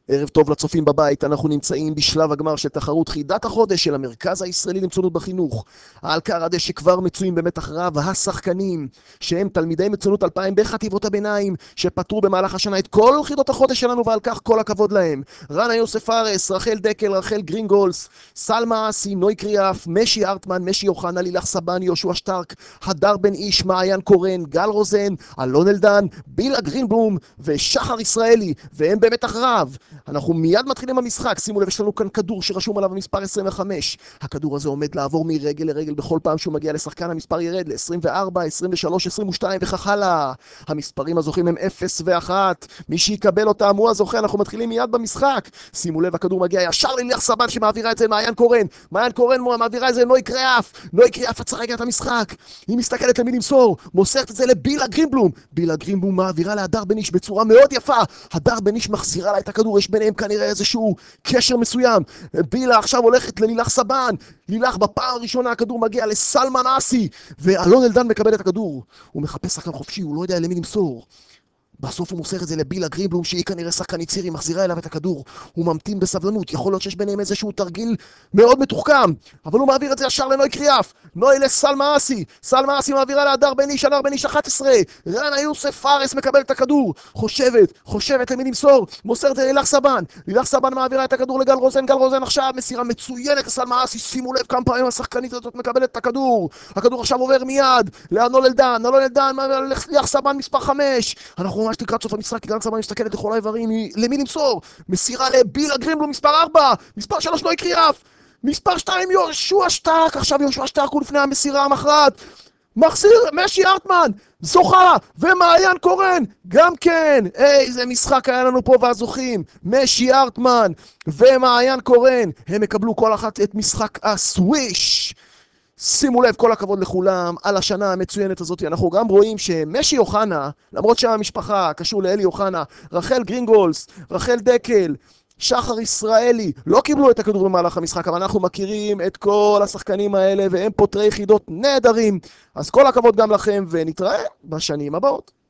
ערב טוב לצופים בבית, אנחנו נמצאים בשלב הגמר של תחרות חידת החודש של המרכז הישראלי למצוינות בחינוך. על קר הדשא שכבר מצויים במתח רב השחקנים, שהם תלמידי מצוינות 2000 בחטיבות הביניים, שפתרו במהלך השנה את כל חידות החודש שלנו, ועל כך כל הכבוד להם. רנה יוסף פארס, רחל דקל, רחל גרינגולס, סלמה אסי, נוי קריאף, משי ארטמן, משי אוחנה, לילך סבן, יהושע שטרק, הדר בן איש, מעיין קורן, גל רוזן, אלון אלדן, בילה גרינבלום ושחר ישראלי, והם במתח רב. אנחנו מיד מתחילים במשחק. שימו לב, יש לנו כאן כדור שרשום עליו המספר 25. הכדור הזה עומד לעבור מרגל לרגל בכל פעם שהוא מגיע לשחקן. המספר ירד ל-24, 23, 22 וכך הלאה. המספרים הזוכים הם 0 ו-1. מי שיקבל אותם הוא הזוכה. אנחנו מתחילים מיד במשחק. שימו לב, הכדור מגיע ישר לילך סבן שמעבירה את זה מעיין קורן. מעיין קורן מעבירה את זה נוי קריאף. נוי קריאף עצרה רגע את המשחק. היא מסתכלת למי למסור. מוסרת את זה לבילה גרינבלום. בילה גרינבלום מעבירה להדר בן איש בצורה מאוד יפה. הדר בן איש מחזירה לה את הכדור. יש ביניהם כנראה איזשהו קשר מסוים. בילה עכשיו הולכת ללילך סבן. לילך בפעם הראשונה הכדור מגיע לסלמן אסי. ואלון אלדן מקבל את הכדור. הוא מחפש שחקן חופשי, הוא לא יודע למי למסור. בסוף הוא מוסר את זה לבילה גרינבלום, שהיא כנראה שחקנית צירי, מחזירה אליו את הכדור. הוא ממתין בסבלנות, יכול להיות שיש ביניהם איזשהו תרגיל מאוד מתוחכם, אבל הוא מעביר את זה ישר לנוי קריאף. נוי לסלמה אסי, סלמה אסי מעבירה להדר בן איש, הדר בן איש 11. רנה יוסף פארס מקבל את הכדור, חושבת למי למסור, מוסר את זה לילך סבן. לילך סבן מעבירה את הכדור לגל רוזן, גל רוזן עכשיו מסירה מצוינת לסלמה אסי. שימו לב כמה פעמים השחקנית הזאת מקבלת את הכדור. הכדור עכשיו עובר מיד לאלון אלדן, אלון אלדן לילך סבן מספר 5. אנחנו ממש לקראת סוף המשחק, כי גל סבן מסתכלת לכל האיברים, למי למסור? מסירה לבילה גרינבלום מספר 4, מספר 3 נוי קריאף, מספר 2 יהושע שטרק. עכשיו יהושע שטרק הוא לפני המסירה המכרעת, מחזיר משי ארטמן, זוכה, ומעיין קורן גם כן. איזה משחק היה לנו פה, והזוכים משי ארטמן ומעיין קורן, הם יקבלו כל אחת את משחק הסוויש. שימו לב, כל הכבוד לכולם על השנה המצוינת הזאת. אנחנו גם רואים שמשי אוחנה, למרות שהמשפחה קשור לאלי אוחנה, רחל גרינגולס, רחל דקל, שחר ישראלי לא קיבלו את הכדור במהלך המשחק, אבל אנחנו מכירים את כל השחקנים האלה והם פותרי חידות נהדרים. אז כל הכבוד גם לכם, ונתראה בשנים הבאות.